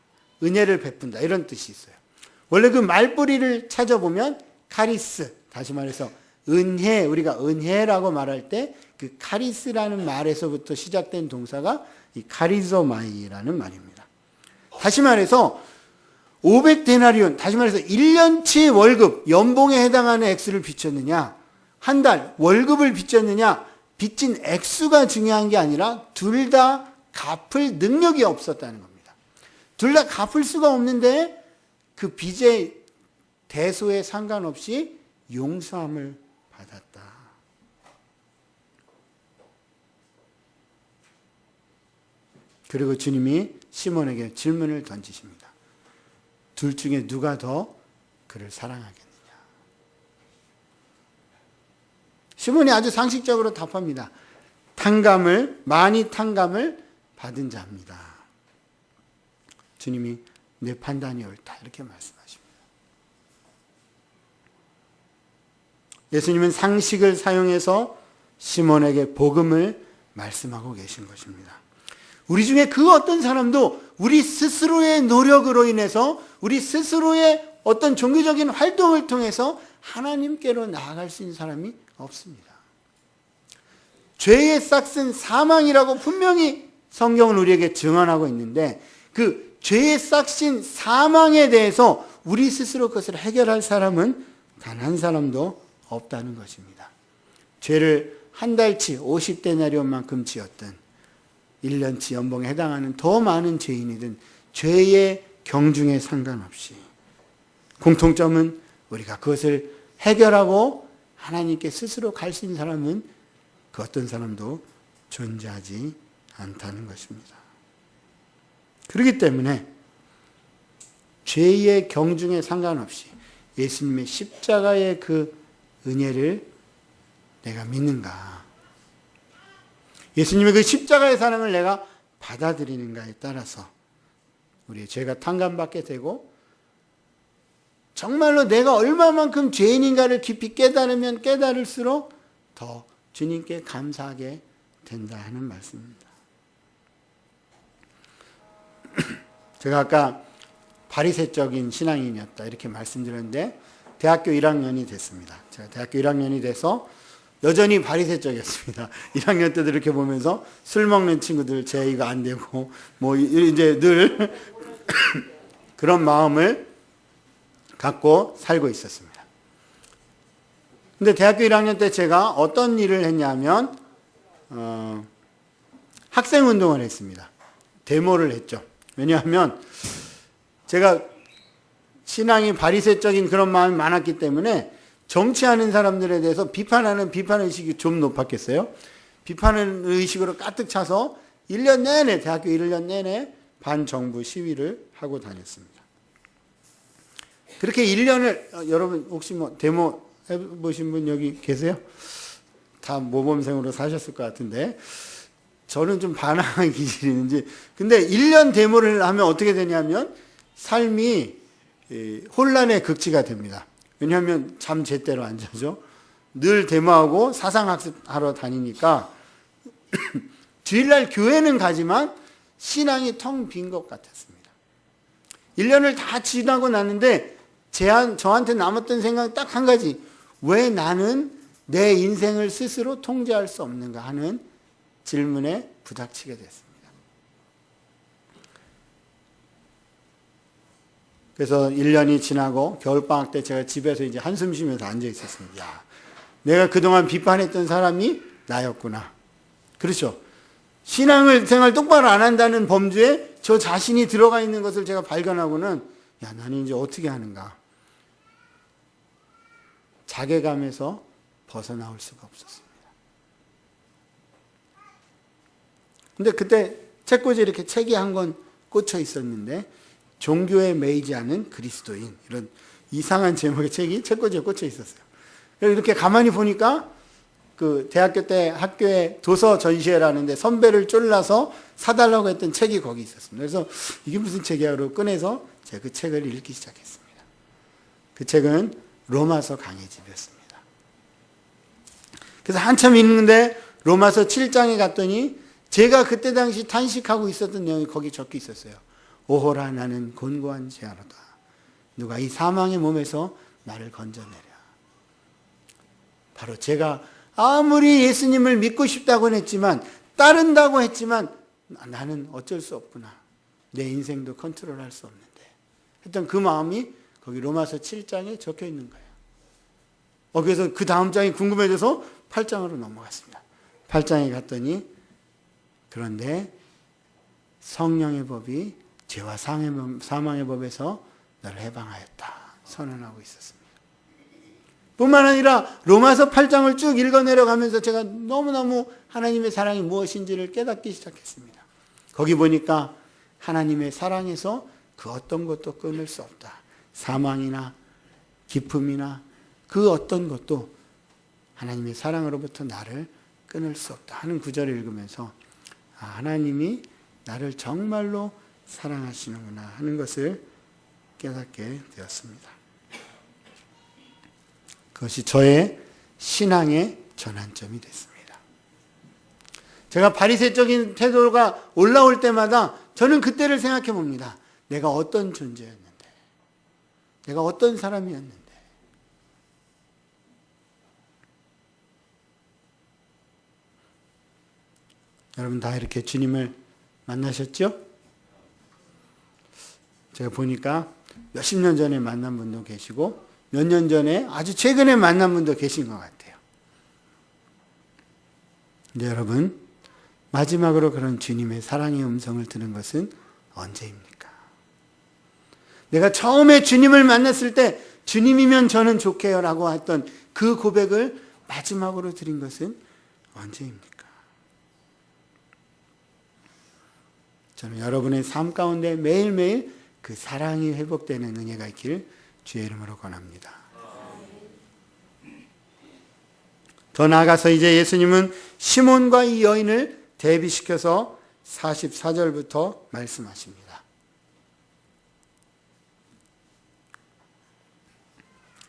은혜를 베푼다 이런 뜻이 있어요. 원래 그 말뿌리를 찾아보면 카리스, 다시 말해서 은혜, 우리가 은혜라고 말할 때 그 카리스라는 말에서부터 시작된 동사가 이 카리조마이라는 말입니다. 다시 말해서 500데나리온, 다시 말해서 1년치 월급, 연봉에 해당하는 액수를 빚졌느냐, 한 달 월급을 빚졌느냐, 빚진 액수가 중요한 게 아니라 둘 다 갚을 능력이 없었다는 겁니다. 둘 다 갚을 수가 없는데 그 빚의 대소에 상관없이 용서함을 받았다. 그리고 주님이 시몬에게 질문을 던지십니다. 둘 중에 누가 더 그를 사랑하겠느냐. 시몬이 아주 상식적으로 답합니다. 많이 탕감을 받은 자입니다. 주님이 내 판단이 옳다 이렇게 말씀하십니다. 예수님은 상식을 사용해서 시몬에게 복음을 말씀하고 계신 것입니다. 우리 중에 그 어떤 사람도 우리 스스로의 노력으로 인해서 우리 스스로의 어떤 종교적인 활동을 통해서 하나님께로 나아갈 수 있는 사람이 없습니다. 죄의 싹은 사망이라고 분명히 성경은 우리에게 증언하고 있는데 그 죄의 싹인 사망에 대해서 우리 스스로 그것을 해결할 사람은 단 한 사람도 없다는 것입니다. 죄를 한 달치 50데나리온만큼 지었든 1년치 연봉에 해당하는 더 많은 죄인이든 죄의 경중에 상관없이 공통점은 우리가 그것을 해결하고 하나님께 스스로 갈 수 있는 사람은 그 어떤 사람도 존재하지 않다는 것입니다. 그렇기 때문에 죄의 경중에 상관없이 예수님의 십자가의 그 은혜를 내가 믿는가, 예수님의 그 십자가의 사랑을 내가 받아들이는가에 따라서 우리의 죄가 탕감받게 되고 정말로 내가 얼마만큼 죄인인가를 깊이 깨달으면 깨달을수록 더 주님께 감사하게 된다 하는 말씀입니다. 제가 아까 바리새적인 신앙인이었다 이렇게 말씀드렸는데 대학교 1학년이 됐습니다. 제가 대학교 1학년이 돼서 여전히 바리새적이었습니다. 1학년 때도 이렇게 보면서 술 먹는 친구들 제 이거 안 되고 뭐 이제 늘 그런 마음을 갖고 살고 있었습니다. 근데 대학교 1학년 때 제가 어떤 일을 했냐면 학생운동을 했습니다. 데모를 했죠. 왜냐하면 제가 신앙이 바리새적인 그런 마음이 많았기 때문에 정치하는 사람들에 대해서 비판하는 비판의식이 좀 높았겠어요? 비판의 의식으로 가득 차서 1년 내내, 대학교 1년 내내 반정부 시위를 하고 다녔습니다. 그렇게 1년을, 여러분 혹시 뭐 데모 해보신 분 여기 계세요? 다 모범생으로 사셨을 것 같은데, 저는 좀 반항한 기질이 있는지, 근데 1년 데모를 하면 어떻게 되냐면 삶이 혼란의 극치가 됩니다. 왜냐하면 잠 제때로 안 자죠. 늘 데모하고 사상학습하러 다니니까 주일날 교회는 가지만 신앙이 텅 빈 것 같았습니다. 1년을 다 지나고 났는데 저한테 남았던 생각은 딱 한 가지. 왜 나는 내 인생을 스스로 통제할 수 없는가 하는 질문에 부닥치게 됐습니다. 그래서 1년이 지나고 겨울방학 때 제가 집에서 이제 한숨 쉬면서 앉아 있었습니다. 야, 내가 그동안 비판했던 사람이 나였구나. 그렇죠. 신앙생활 똑바로 안 한다는 범주에 저 자신이 들어가 있는 것을 제가 발견하고는, 야, 나는 이제 어떻게 하는가. 자괴감에서 벗어나올 수가 없었습니다. 근데 그때 책꽂이에 이렇게 책이 한 권 꽂혀 있었는데, 종교에 매이지 않은 그리스도인, 이런 이상한 제목의 책이 책꽂이에 꽂혀 있었어요. 그래서 이렇게 가만히 보니까 그 대학교 때 학교에 도서 전시회라는데 선배를 쫄라서 사달라고 했던 책이 거기 있었습니다. 그래서 이게 무슨 책이야? 그러고 꺼내서 제가 그 책을 읽기 시작했습니다. 그 책은 로마서 강해집이었습니다. 그래서 한참 읽는데 로마서 7장에 갔더니 제가 그때 당시 탄식하고 있었던 내용이 거기 적혀 있었어요. 오호라, 나는 곤고한 죄아로다. 누가 이 사망의 몸에서 나를 건져내랴. 바로 제가 아무리 예수님을 믿고 싶다고는 했지만, 따른다고 했지만, 나는 어쩔 수 없구나. 내 인생도 컨트롤할 수 없는데 했던 그 마음이 거기 로마서 7장에 적혀 있는 거예요. 그래서 그 다음 장이 궁금해져서 8장으로 넘어갔습니다. 8장에 갔더니, 그런데 성령의 법이 죄와 사망의 법에서 너를 해방하였다 선언하고 있었습니다. 뿐만 아니라 로마서 8장을 쭉 읽어내려가면서 제가 너무너무 하나님의 사랑이 무엇인지를 깨닫기 시작했습니다. 거기 보니까 하나님의 사랑에서 그 어떤 것도 끊을 수 없다. 사망이나 기쁨이나 그 어떤 것도 하나님의 사랑으로부터 나를 끊을 수 없다 하는 구절을 읽으면서, 하나님이 나를 정말로 사랑하시는구나 하는 것을 깨닫게 되었습니다. 그것이 저의 신앙의 전환점이 됐습니다. 제가 바리새적인 태도가 올라올 때마다 저는 그때를 생각해 봅니다. 내가 어떤 존재였는데, 내가 어떤 사람이었는데. 여러분 다 이렇게 주님을 만나셨죠? 제가 보니까 몇십 년 전에 만난 분도 계시고 몇 년 전에 아주 최근에 만난 분도 계신 것 같아요. 근데 여러분, 마지막으로 그런 주님의 사랑의 음성을 들은 것은 언제입니까? 내가 처음에 주님을 만났을 때 주님이면 저는 좋게요 라고 했던 그 고백을 마지막으로 드린 것은 언제입니까? 저는 여러분의 삶 가운데 매일매일 그 사랑이 회복되는 은혜가 있기를 주의 이름으로 권합니다. 더 나아가서 이제 예수님은 시몬과 이 여인을 대비시켜서 44절부터 말씀하십니다.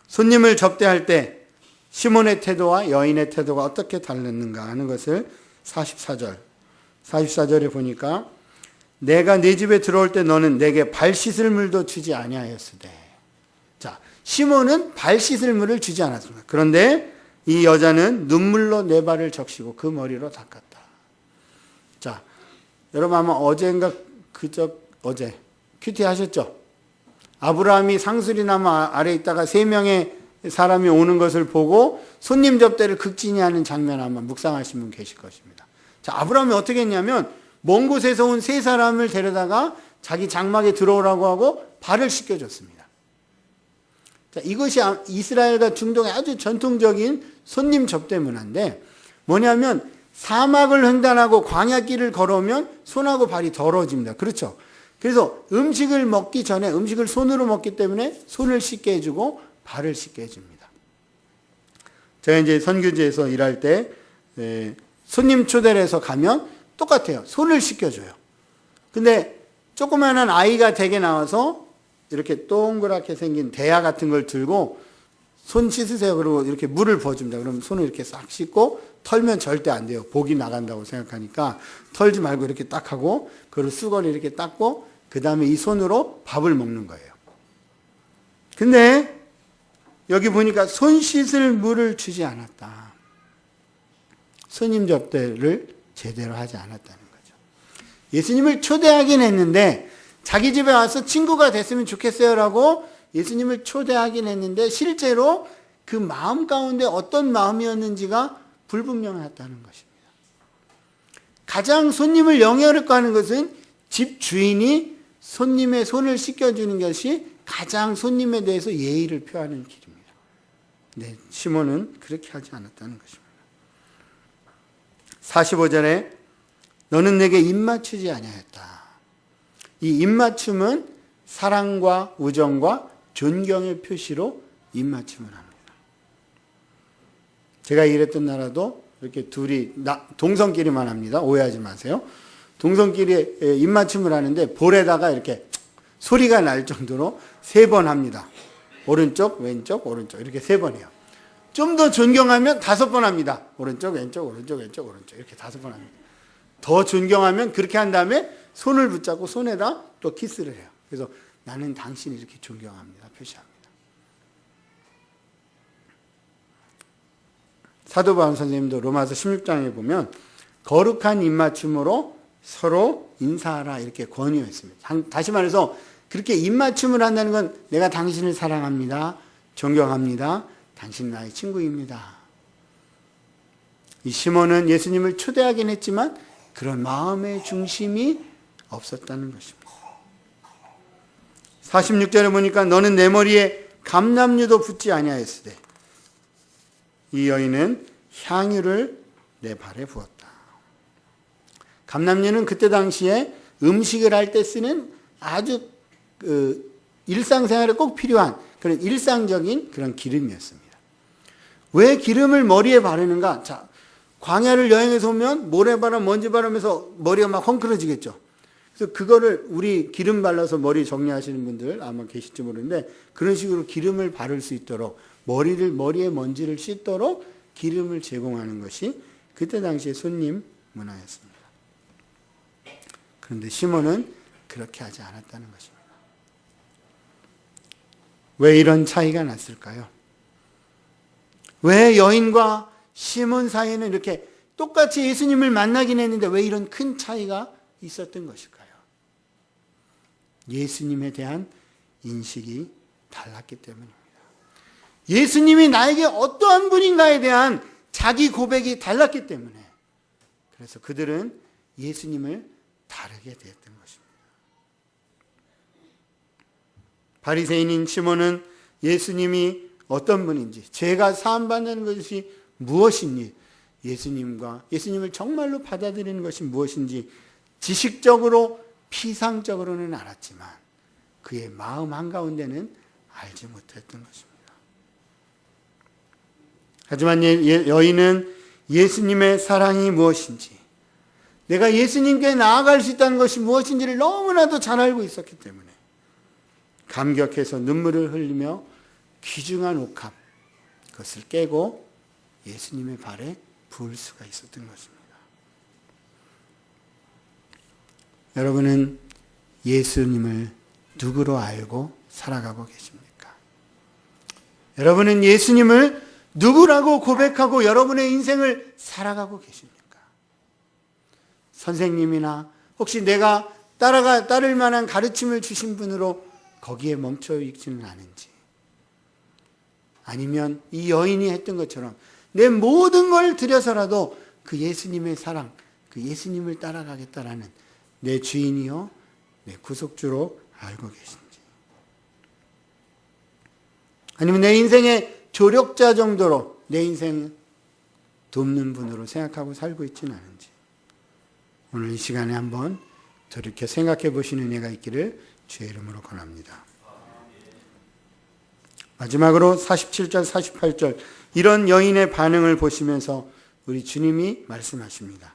손님을 접대할 때 시몬의 태도와 여인의 태도가 어떻게 달랐는가 하는 것을 44절에 보니까, 내가 네 집에 들어올 때 너는 내게 발 씻을 물도 주지 아니하였으되. 자, 시몬은 발 씻을 물을 주지 않았습니다. 그런데 이 여자는 눈물로 내 발을 적시고 그 머리로 닦았다. 자, 여러분 아마 어제 큐티 하셨죠? 아브라함이 상수리나무 아래 있다가 3명의 사람이 오는 것을 보고 손님 접대를 극진히하는 장면 아마 묵상하신 분 계실 것입니다. 자, 아브라함이 어떻게 했냐면 먼 곳에서 온 3사람을 데려다가 자기 장막에 들어오라고 하고 발을 씻겨줬습니다. 자, 이것이 이스라엘과 중동의 아주 전통적인 손님 접대 문화인데 뭐냐면 사막을 횡단하고 광야길을 걸어오면 손하고 발이 더러워집니다. 그렇죠? 그래서 음식을 먹기 전에 음식을 손으로 먹기 때문에 손을 씻게 해주고 발을 씻게 해줍니다. 제가 이제 선교지에서 일할 때 손님 초대를 해서 가면 똑같아요. 손을 씻겨줘요. 근데 조그마한 아이가 댁에 나와서 이렇게 동그랗게 생긴 대야 같은 걸 들고 손 씻으세요. 그러고 이렇게 물을 부어줍니다. 그러면 손을 이렇게 싹 씻고 털면 절대 안 돼요. 복이 나간다고 생각하니까 털지 말고 이렇게 딱 하고 그걸 수건을 이렇게 닦고 그 다음에 이 손으로 밥을 먹는 거예요. 근데 여기 보니까 손 씻을 물을 주지 않았다. 손님 접대를 제대로 하지 않았다는 거죠. 예수님을 초대하긴 했는데 자기 집에 와서 친구가 됐으면 좋겠어요라고 예수님을 초대하긴 했는데 실제로 그 마음 가운데 어떤 마음이었는지가 불분명했다는 것입니다. 가장 손님을 영예롭게 하는 것은 집 주인이 손님의 손을 씻겨주는 것이 가장 손님에 대해서 예의를 표하는 길입니다. 네, 시몬은 그렇게 하지 않았다는 것입니다. 45절에 너는 내게 입맞추지 아니하였다. 이 입맞춤은 사랑과 우정과 존경의 표시로 입맞춤을 합니다. 제가 일했던 나라도 이렇게 둘이 동성끼리만 합니다. 오해하지 마세요. 동성끼리 입맞춤을 하는데 볼에다가 이렇게 소리가 날 정도로 3번 합니다. 오른쪽, 왼쪽, 오른쪽 이렇게 3번 해요. 좀 더 존경하면 5번 합니다. 오른쪽, 왼쪽, 오른쪽, 왼쪽, 오른쪽 이렇게 5번 합니다. 더 존경하면 그렇게 한 다음에 손을 붙잡고 손에다 또 키스를 해요. 그래서 나는 당신을 이렇게 존경합니다. 표시합니다. 사도 바울 선생님도 로마서 16장에 보면 거룩한 입맞춤으로 서로 인사하라 이렇게 권유했습니다. 다시 말해서 그렇게 입맞춤을 한다는 건 내가 당신을 사랑합니다. 존경합니다. 당신 나의 친구입니다. 이 시몬은 예수님을 초대하긴 했지만 그런 마음의 중심이 없었다는 것입니다. 46절에 보니까 너는 내 머리에 감람류도 붓지 아니하였으되 이 여인은 향유를 내 발에 부었다. 감람류는 그때 당시에 음식을 할 때 쓰는 아주 일상생활에 꼭 필요한 그런 일상적인 그런 기름이었습니다. 왜 기름을 머리에 바르는가? 자, 광야를 여행해서 오면 모래바람, 먼지바람에서 머리가 막 헝클어지겠죠. 그래서 그거를 우리 기름 발라서 머리 정리하시는 분들 아마 계실지 모르는데 그런 식으로 기름을 바를 수 있도록 머리에 먼지를 씻도록 기름을 제공하는 것이 그때 당시의 손님 문화였습니다. 그런데 시몬은 그렇게 하지 않았다는 것입니다. 왜 이런 차이가 났을까요? 왜 여인과 시몬 사이에는 이렇게 똑같이 예수님을 만나긴 했는데 왜 이런 큰 차이가 있었던 것일까요? 예수님에 대한 인식이 달랐기 때문입니다. 예수님이 나에게 어떠한 분인가에 대한 자기 고백이 달랐기 때문에 그래서 그들은 예수님을 다르게 대했던 것입니다. 바리새인인 시몬은 예수님이 어떤 분인지 죄가 사함받는 것이 무엇인지 예수님을 정말로 받아들이는 것이 무엇인지 지식적으로 피상적으로는 알았지만 그의 마음 한가운데는 알지 못했던 것입니다. 하지만 여인은 예수님의 사랑이 무엇인지 내가 예수님께 나아갈 수 있다는 것이 무엇인지를 너무나도 잘 알고 있었기 때문에 감격해서 눈물을 흘리며 귀중한 옥합 그것을 깨고 예수님의 발에 부을 수가 있었던 것입니다. 여러분은 예수님을 누구로 알고 살아가고 계십니까? 여러분은 예수님을 누구라고 고백하고 여러분의 인생을 살아가고 계십니까? 선생님이나 혹시 내가 따를 만한 가르침을 주신 분으로 거기에 멈춰 있지는 않은지 아니면 이 여인이 했던 것처럼 내 모든 걸 들여서라도 그 예수님의 사랑, 그 예수님을 따라가겠다라는 내 주인이요, 내 구속주로 알고 계신지. 아니면 내 인생의 조력자 정도로 내 인생 돕는 분으로 생각하고 살고 있지는 않은지 오늘 이 시간에 한번 돌이켜 생각해 보시는 은혜가 있기를 주의 이름으로 권합니다. 마지막으로 47절, 48절 이런 여인의 반응을 보시면서 우리 주님이 말씀하십니다.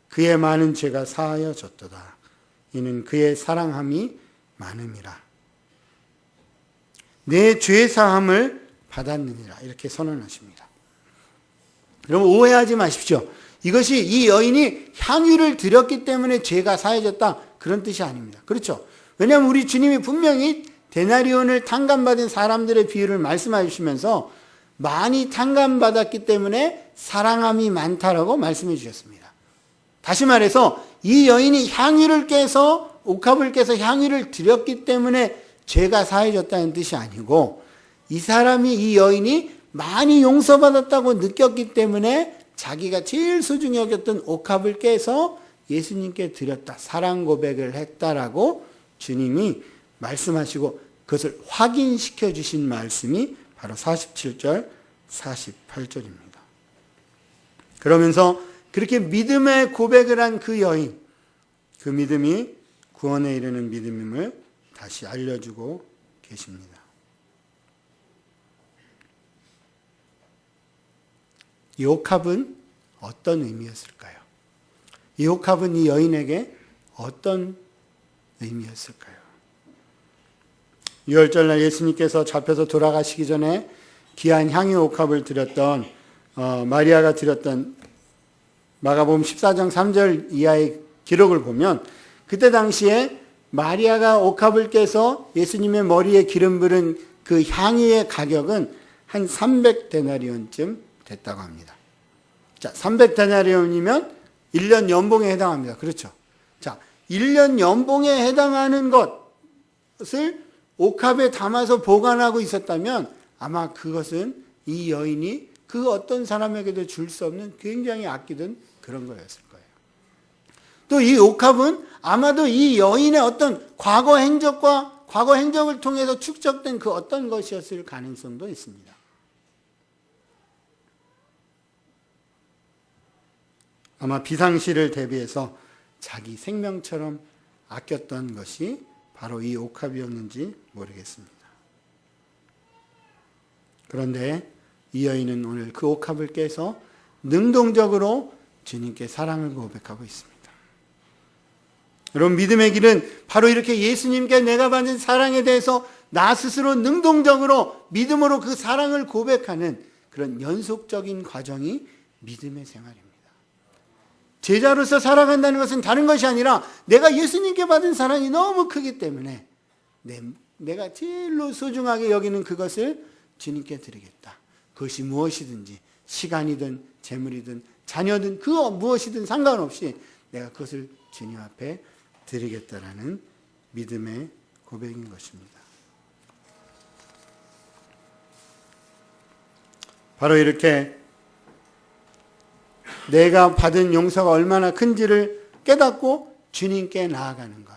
그의 많은 죄가 사하여졌도다. 이는 그의 사랑함이 많음이라. 내 죄 사함을 받았느니라. 이렇게 선언하십니다. 여러분 오해하지 마십시오. 이것이 이 여인이 향유를 드렸기 때문에 죄가 사해졌다. 그런 뜻이 아닙니다. 그렇죠? 왜냐하면 우리 주님이 분명히 데나리온을 탕감받은 사람들의 비유를 말씀해 주시면서 많이 탕감받았기 때문에 사랑함이 많다라고 말씀해 주셨습니다. 다시 말해서 이 여인이 향유를 깨서 옥합을 깨서 향유를 드렸기 때문에 죄가 사해졌다는 뜻이 아니고 이 사람이 이 여인이 많이 용서받았다고 느꼈기 때문에 자기가 제일 소중히 여겼던 옥합을 깨서 예수님께 드렸다. 사랑 고백을 했다라고 주님이 말씀하시고 그것을 확인시켜 주신 말씀이 바로 47절, 48절입니다. 그러면서 그렇게 믿음의 고백을 한 그 여인, 그 믿음이 구원에 이르는 믿음임을 다시 알려주고 계십니다. 이 옥합은 어떤 의미였을까요? 이 옥합은 이 여인에게 어떤 의미였을까요? 유월절날 예수님께서 잡혀서 돌아가시기 전에 귀한 향유 옥합을 드렸던 마리아가 드렸던 마가복음 14장 3절 이하의 기록을 보면 그때 당시에 마리아가 옥합을 깨서 예수님의 머리에 기름 부른 그 향유의 가격은 한 300데나리온쯤 됐다고 합니다. 자, 300데나리온이면 1년 연봉에 해당합니다. 그렇죠? 자, 1년 연봉에 해당하는 것을 옥합에 담아서 보관하고 있었다면 아마 그것은 이 여인이 그 어떤 사람에게도 줄 수 없는 굉장히 아끼던 그런 거였을 거예요. 또 이 옥합은 아마도 이 여인의 어떤 과거 행적을 통해서 축적된 그 어떤 것이었을 가능성도 있습니다. 아마 비상시를 대비해서 자기 생명처럼 아꼈던 것이 바로 이 옥합이었는지 모르겠습니다. 그런데 이 여인은 오늘 그 옥합을 깨서 능동적으로 주님께 사랑을 고백하고 있습니다. 여러분 믿음의 길은 바로 이렇게 예수님께 내가 받은 사랑에 대해서 나 스스로 능동적으로 믿음으로 그 사랑을 고백하는 그런 연속적인 과정이 믿음의 생활입니다. 제자로서 살아간다는 것은 다른 것이 아니라 내가 예수님께 받은 사랑이 너무 크기 때문에 내가 제일로 소중하게 여기는 그것을 주님께 드리겠다. 그것이 무엇이든지 시간이든 재물이든 자녀든 그 무엇이든 상관없이 내가 그것을 주님 앞에 드리겠다라는 믿음의 고백인 것입니다. 바로 이렇게 내가 받은 용서가 얼마나 큰지를 깨닫고 주님께 나아가는 것.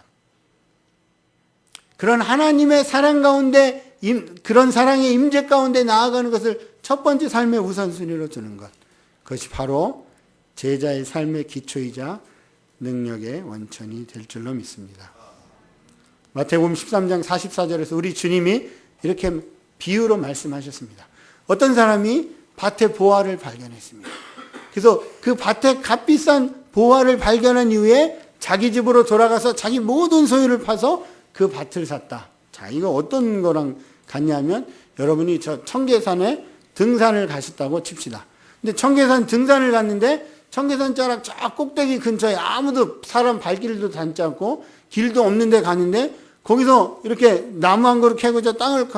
그런 하나님의 사랑 가운데 그런 사랑의 임재 가운데 나아가는 것을 첫 번째 삶의 우선순위로 두는 것. 그것이 바로 제자의 삶의 기초이자 능력의 원천이 될 줄로 믿습니다. 마태복음 13장 44절에서 우리 주님이 이렇게 비유로 말씀하셨습니다. 어떤 사람이 밭에 보화를 발견했습니다. 그래서 그 밭에 값비싼 보화를 발견한 이후에 자기 집으로 돌아가서 자기 모든 소유를 파서 그 밭을 샀다. 자, 이거 어떤 거랑 같냐면 여러분이 저 청계산에 등산을 가셨다고 칩시다. 근데 청계산 등산을 갔는데 청계산 자락 쫙 꼭대기 근처에 아무도 사람 발길도 닿지 않고 길도 없는 데 가는데 거기서 이렇게 나무 한 그루 캐고 저 땅을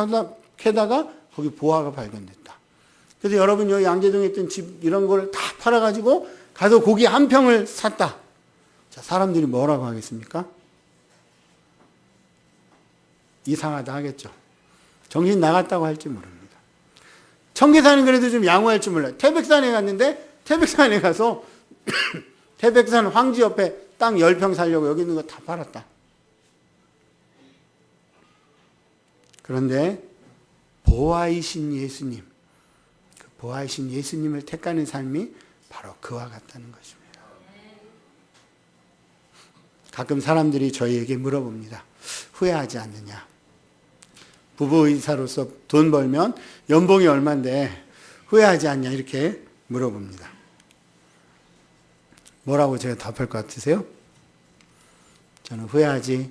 캐다가 거기 보화가 발견됐다. 그래서 여러분 여기 양재동에 있던 집 이런 걸 다 팔아가지고 가서 고기 한 평을 샀다. 자, 사람들이 뭐라고 하겠습니까? 이상하다 하겠죠. 정신 나갔다고 할지 모릅니다. 청계산은 그래도 좀 양호할 줄 몰라요. 태백산에 갔는데 태백산에 가서 태백산 황지 옆에 땅 10평 살려고 여기 있는 거 다 팔았다. 그런데 보아이신 예수님, 그 보아이신 예수님을 택하는 삶이 바로 그와 같다는 것입니다. 가끔 사람들이 저희에게 물어봅니다. 후회하지 않느냐? 부부 의사로서 돈 벌면 연봉이 얼만데 후회하지 않냐? 이렇게 물어봅니다. 뭐라고 제가 답할 것 같으세요? 저는 후회하지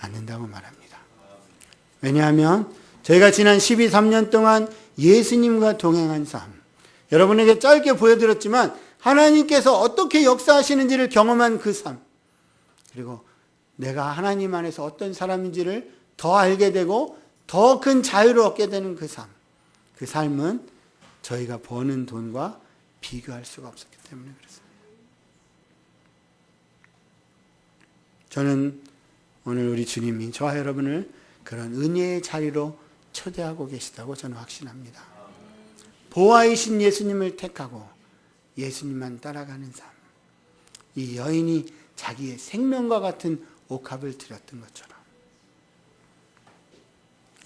않는다고 말합니다. 왜냐하면 저희가 지난 12~13년 동안 예수님과 동행한 삶, 여러분에게 짧게 보여드렸지만 하나님께서 어떻게 역사하시는지를 경험한 그 삶, 그리고 내가 하나님 안에서 어떤 사람인지를 더 알게 되고 더 큰 자유를 얻게 되는 그 삶, 그 삶은 저희가 버는 돈과 비교할 수가 없었기 때문에 그렇습니다. 저는 오늘 우리 주님이 저와 여러분을 그런 은혜의 자리로 초대하고 계시다고 저는 확신합니다. 보아이신 예수님을 택하고 예수님만 따라가는 삶. 이 여인이 자기의 생명과 같은 옥합을 드렸던 것처럼.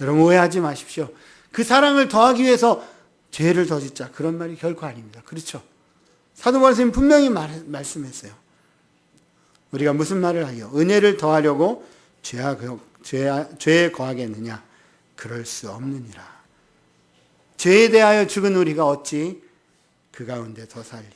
여러분 오해하지 마십시오. 그 사랑을 더하기 위해서 죄를 더 짓자. 그런 말이 결코 아닙니다. 그렇죠? 사도 바울 선생님 분명히 말씀했어요. 우리가 무슨 말을 하여 은혜를 더하려고 죄에 거하겠느냐? 그럴 수 없느니라. 죄에 대하여 죽은 우리가 어찌 그 가운데 더 살리요.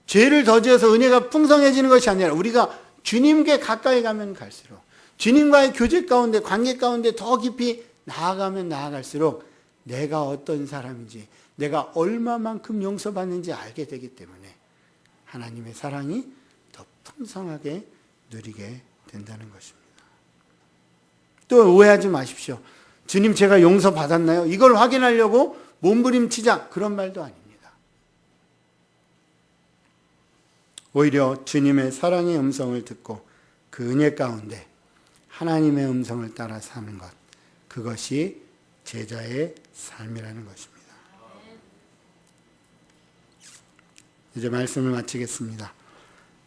죄를 더 지어서 은혜가 풍성해지는 것이 아니라 우리가 주님께 가까이 가면 갈수록 주님과의 교제 가운데 관계 가운데 더 깊이 나아가면 나아갈수록 내가 어떤 사람인지 내가 얼마만큼 용서받는지 알게 되기 때문에 하나님의 사랑이 더 풍성하게 누리게 된다는 것입니다. 또 오해하지 마십시오. 주님 제가 용서받았나요? 이걸 확인하려고 몸부림치자 그런 말도 아닙니다. 오히려 주님의 사랑의 음성을 듣고 그 은혜 가운데 하나님의 음성을 따라 사는 것, 그것이 제자의 삶이라는 것입니다. 이제 말씀을 마치겠습니다.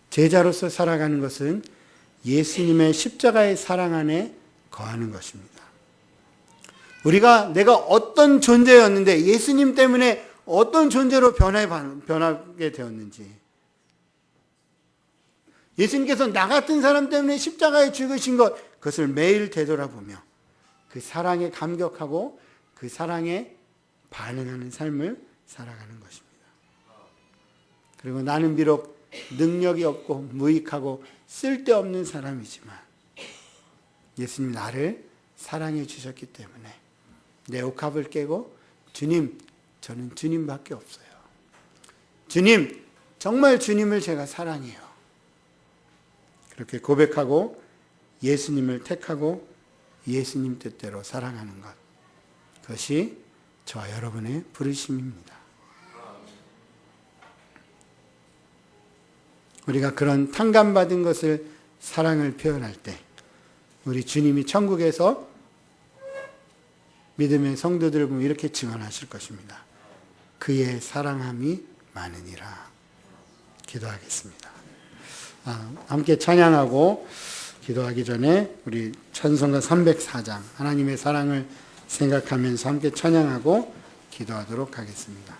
제자로서 살아가는 것은 예수님의 십자가의 사랑 안에 거하는 것입니다. 내가 어떤 존재였는데 예수님 때문에 어떤 존재로 변하게 되었는지, 예수님께서 나 같은 사람 때문에 십자가에 죽으신 것, 그것을 매일 되돌아보며 그 사랑에 감격하고 그 사랑에 반응하는 삶을 살아가는 것입니다. 그리고 나는 비록 능력이 없고 무익하고 쓸데없는 사람이지만 예수님이 나를 사랑해 주셨기 때문에 내 옥합을 깨고 주님, 저는 주님밖에 없어요. 주님, 정말 주님을 제가 사랑해요. 그렇게 고백하고 예수님을 택하고 예수님 뜻대로 살아가는 것, 그것이 저와 여러분의 부르심입니다. 우리가 그런 탕감받은 것을 사랑을 표현할 때 우리 주님이 천국에서 믿음의 성도들을 보면 이렇게 증언하실 것입니다. 그의 사랑함이 많으니라. 기도하겠습니다. 함께 찬양하고 기도하기 전에 우리 찬송가 304장 하나님의 사랑을 생각하면서 함께 찬양하고 기도하도록 하겠습니다.